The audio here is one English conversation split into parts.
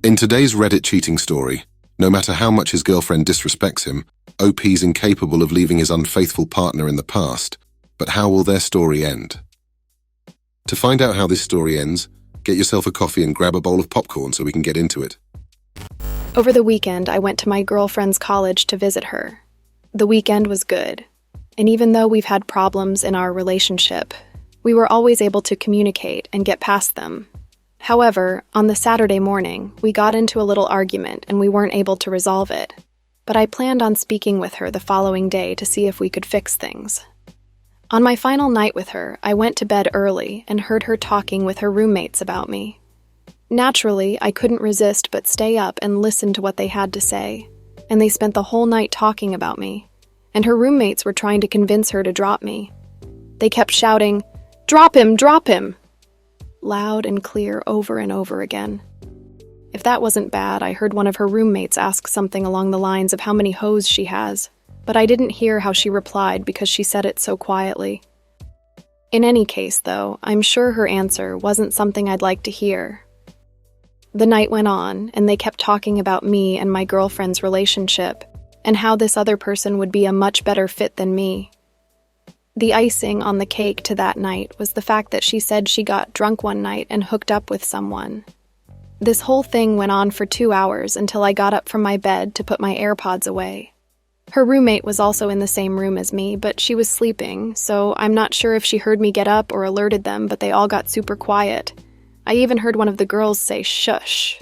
In today's Reddit cheating story, no matter how much his girlfriend disrespects him, OP's incapable of leaving his unfaithful partner in the past. But how will their story end? To find out how this story ends, get yourself a coffee and grab a bowl of popcorn so we can get into it. Over the weekend, I went to my girlfriend's college to visit her. The weekend was good, and even though we've had problems in our relationship, we were always able to communicate and get past them. However, on the Saturday morning, we got into a little argument and we weren't able to resolve it. But I planned on speaking with her the following day to see if we could fix things. On my final night with her, I went to bed early and heard her talking with her roommates about me. Naturally, I couldn't resist but stay up and listen to what they had to say, and they spent the whole night talking about me, and her roommates were trying to convince her to drop me. They kept shouting, "Drop him! Drop him!" loud and clear over and over again. If that wasn't bad, I heard one of her roommates ask something along the lines of how many hoes she has, but I didn't hear how she replied because she said it so quietly. In any case, though, I'm sure her answer wasn't something I'd like to hear. The night went on, and they kept talking about me and my girlfriend's relationship, and how this other person would be a much better fit than me. The icing on the cake to that night was the fact that she said she got drunk one night and hooked up with someone. This whole thing went on for 2 hours until I got up from my bed to put my AirPods away. Her roommate was also in the same room as me, but she was sleeping, so I'm not sure if she heard me get up or alerted them, but they all got super quiet. I even heard one of the girls say, "Shush."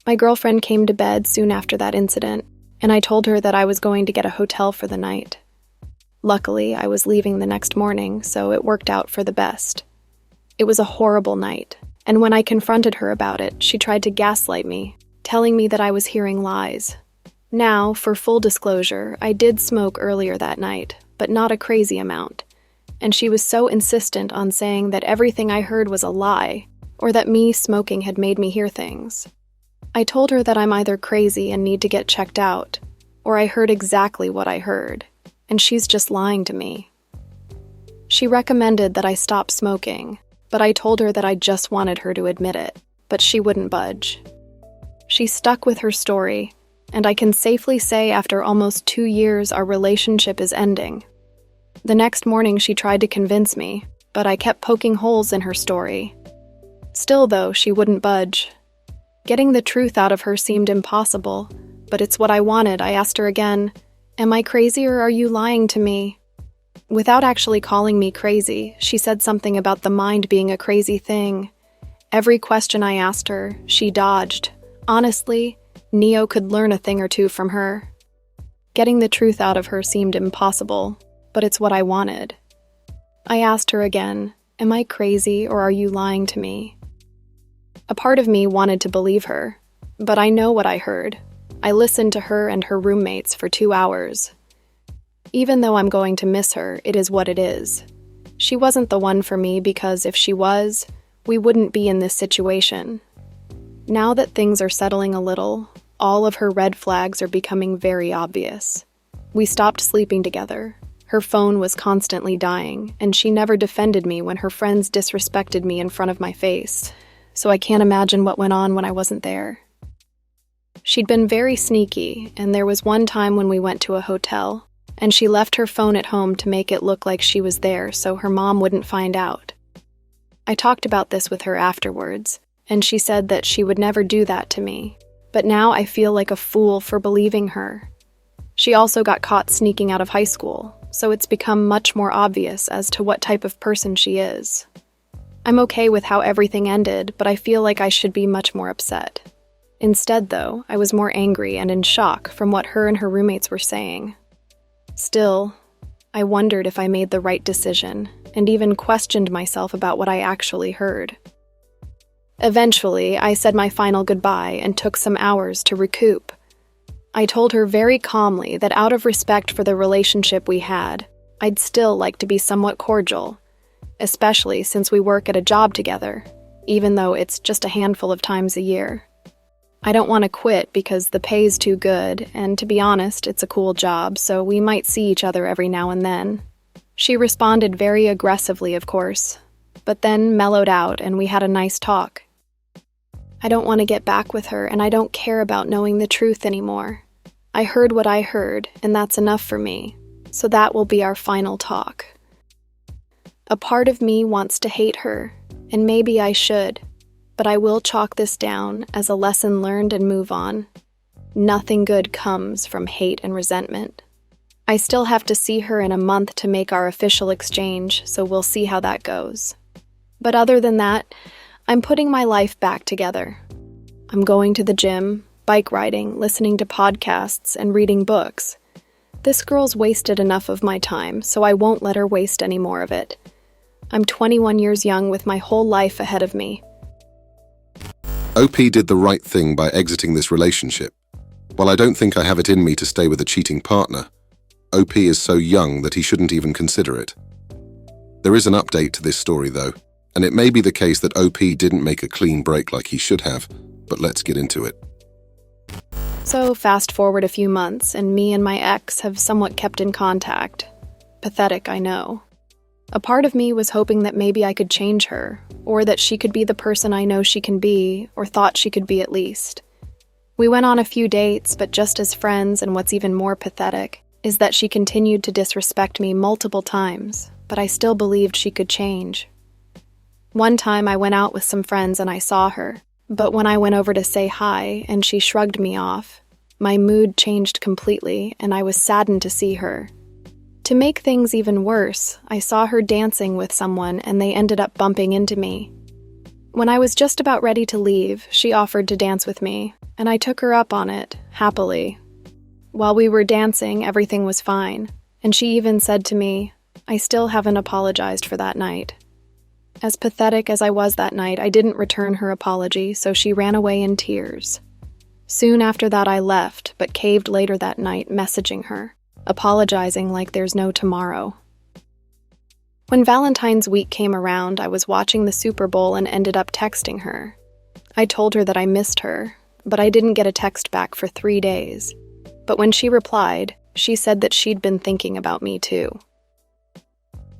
My girlfriend came to bed soon after that incident, and I told her that I was going to get a hotel for the night. Luckily, I was leaving the next morning, so it worked out for the best. It was a horrible night, and when I confronted her about it, she tried to gaslight me, telling me that I was hearing lies. Now, for full disclosure, I did smoke earlier that night, but not a crazy amount, and she was so insistent on saying that everything I heard was a lie, or that me smoking had made me hear things. I told her that I'm either crazy and need to get checked out, or I heard exactly what I heard, and she's just lying to me. She recommended that I stop smoking, but I told her that I just wanted her to admit it, but she wouldn't budge. She stuck with her story, and I can safely say after almost 2 years our relationship is ending. The next morning she tried to convince me, but I kept poking holes in her story. Still though, she wouldn't budge. Getting the truth out of her seemed impossible, but it's what I wanted. I asked her again, "Am I crazy or are you lying to me?" Without actually calling me crazy, she said something about the mind being a crazy thing. Every question I asked her, she dodged. Honestly, Neo could learn a thing or two from her. Getting the truth out of her seemed impossible, but it's what I wanted. I asked her again, "Am I crazy or are you lying to me?" A part of me wanted to believe her, but I know what I heard. I listened to her and her roommates for 2 hours. Even though I'm going to miss her, it is what it is. She wasn't the one for me because if she was, we wouldn't be in this situation. Now that things are settling a little, all of her red flags are becoming very obvious. We stopped sleeping together. Her phone was constantly dying, and she never defended me when her friends disrespected me in front of my face, so I can't imagine what went on when I wasn't there. She'd been very sneaky, and there was one time when we went to a hotel, and she left her phone at home to make it look like she was there so her mom wouldn't find out. I talked about this with her afterwards, and she said that she would never do that to me, but now I feel like a fool for believing her. She also got caught sneaking out of high school, so it's become much more obvious as to what type of person she is. I'm okay with how everything ended, but I feel like I should be much more upset. Instead, though, I was more angry and in shock from what her and her roommates were saying. Still, I wondered if I made the right decision, and even questioned myself about what I actually heard. Eventually, I said my final goodbye and took some hours to recoup. I told her very calmly that out of respect for the relationship we had, I'd still like to be somewhat cordial, especially since we work at a job together, even though it's just a handful of times a year. I don't want to quit because the pay's too good, and to be honest, it's a cool job, so we might see each other every now and then. She responded very aggressively, of course, but then mellowed out and we had a nice talk. I don't want to get back with her, and I don't care about knowing the truth anymore. I heard what I heard, and that's enough for me. So that will be our final talk. A part of me wants to hate her, and maybe I should, but I will chalk this down as a lesson learned and move on. Nothing good comes from hate and resentment. I still have to see her in a month to make our official exchange, so we'll see how that goes. But other than that, I'm putting my life back together. I'm going to the gym, bike riding, listening to podcasts, and reading books. This girl's wasted enough of my time, so I won't let her waste any more of it. I'm 21 years young with my whole life ahead of me. OP did the right thing by exiting this relationship. While I don't think I have it in me to stay with a cheating partner, OP is so young that he shouldn't even consider it. There is an update to this story though, and it may be the case that OP didn't make a clean break like he should have, but let's get into it. So fast forward a few months, and me and my ex have somewhat kept in contact. Pathetic, I know. A part of me was hoping that maybe I could change her, or that she could be the person I know she can be, or thought she could be at least. We went on a few dates, but just as friends, and what's even more pathetic is that she continued to disrespect me multiple times, but I still believed she could change. One time I went out with some friends and I saw her, but when I went over to say hi and she shrugged me off, my mood changed completely and I was saddened to see her. To make things even worse, I saw her dancing with someone and they ended up bumping into me. When I was just about ready to leave, she offered to dance with me, and I took her up on it, happily. While we were dancing, everything was fine, and she even said to me, "I still haven't apologized for that night." As pathetic as I was that night, I didn't return her apology, so she ran away in tears. Soon after that I left, but caved later that night, messaging her, apologizing like there's no tomorrow. When Valentine's week came around, I was watching the Super Bowl and ended up texting her. I told her that I missed her, but I didn't get a text back for 3 days. But when she replied, she said that she'd been thinking about me too.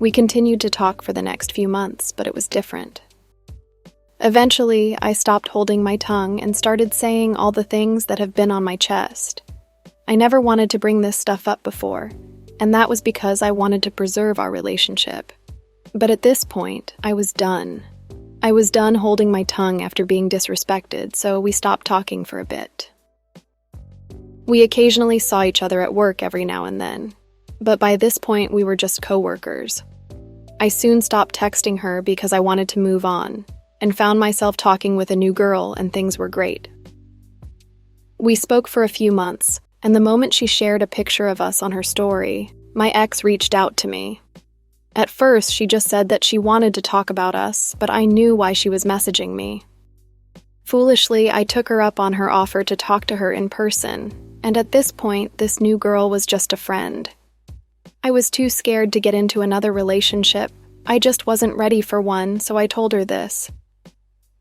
We continued to talk for the next few months, but it was different. Eventually, I stopped holding my tongue and started saying all the things that have been on my chest. I never wanted to bring this stuff up before, and that was because I wanted to preserve our relationship. But at this point, I was done. I was done holding my tongue after being disrespected, so we stopped talking for a bit. We occasionally saw each other at work every now and then, but by this point we were just coworkers. I soon stopped texting her because I wanted to move on, and found myself talking with a new girl, and things were great. We spoke for a few months, and the moment she shared a picture of us on her story, my ex reached out to me. At first, she just said that she wanted to talk about us, but I knew why she was messaging me. Foolishly, I took her up on her offer to talk to her in person, and at this point, this new girl was just a friend. I was too scared to get into another relationship. I just wasn't ready for one, so I told her this.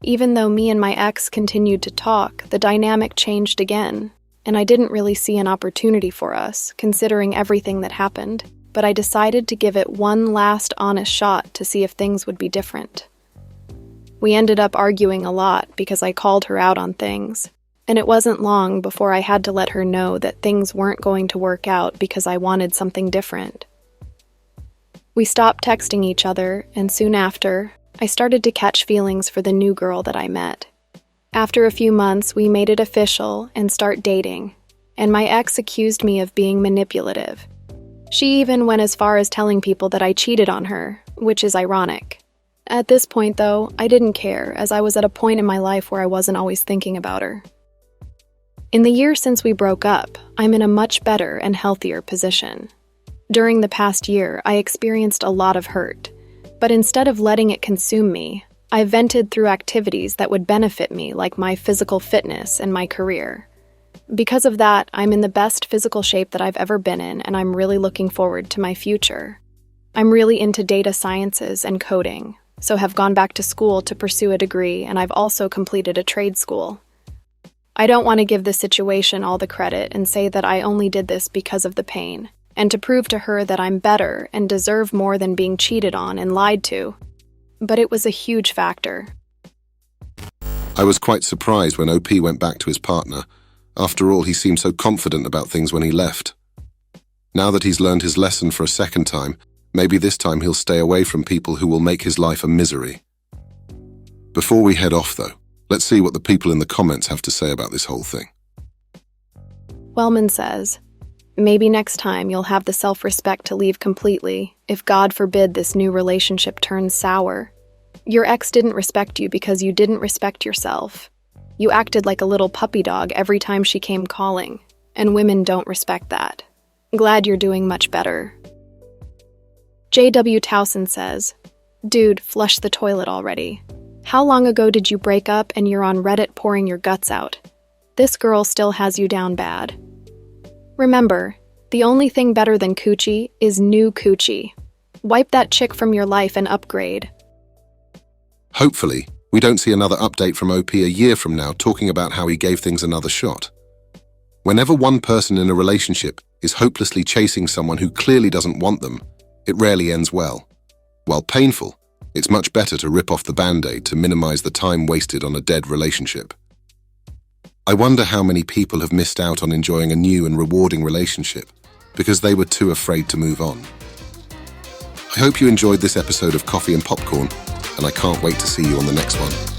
Even though me and my ex continued to talk, the dynamic changed again, and I didn't really see an opportunity for us, considering everything that happened, but I decided to give it one last honest shot to see if things would be different. We ended up arguing a lot because I called her out on things, and it wasn't long before I had to let her know that things weren't going to work out because I wanted something different. We stopped texting each other, and soon after, I started to catch feelings for the new girl that I met. After a few months, we made it official and start dating, and my ex accused me of being manipulative. She even went as far as telling people that I cheated on her, which is ironic. At this point, though, I didn't care, as I was at a point in my life where I wasn't always thinking about her. In the year since we broke up, I'm in a much better and healthier position. During the past year, I experienced a lot of hurt, but instead of letting it consume me, I vented through activities that would benefit me, like my physical fitness and my career. Because of that, I'm in the best physical shape that I've ever been in, and I'm really looking forward to my future. I'm really into data sciences and coding, so have gone back to school to pursue a degree, and I've also completed a trade school. I don't want to give this situation all the credit and say that I only did this because of the pain, and to prove to her that I'm better and deserve more than being cheated on and lied to. But it was a huge factor. I was quite surprised when OP went back to his partner. After all, he seemed so confident about things when he left. Now that he's learned his lesson for a second time, maybe this time he'll stay away from people who will make his life a misery. Before we head off, though, let's see what the people in the comments have to say about this whole thing. Wellman says, maybe next time you'll have the self-respect to leave completely, if God forbid this new relationship turns sour. Your ex didn't respect you because you didn't respect yourself. You acted like a little puppy dog every time she came calling, and women don't respect that. Glad you're doing much better. J.W. Towson says, dude, flush the toilet already. How long ago did you break up and you're on Reddit pouring your guts out? This girl still has you down bad. Remember, the only thing better than coochie is new coochie. Wipe that chick from your life and upgrade. Hopefully, we don't see another update from OP a year from now talking about how he gave things another shot. Whenever one person in a relationship is hopelessly chasing someone who clearly doesn't want them, it rarely ends well. While painful, it's much better to rip off the band-aid to minimize the time wasted on a dead relationship. I wonder how many people have missed out on enjoying a new and rewarding relationship because they were too afraid to move on. I hope you enjoyed this episode of Coffee and Popcorn, and I can't wait to see you on the next one.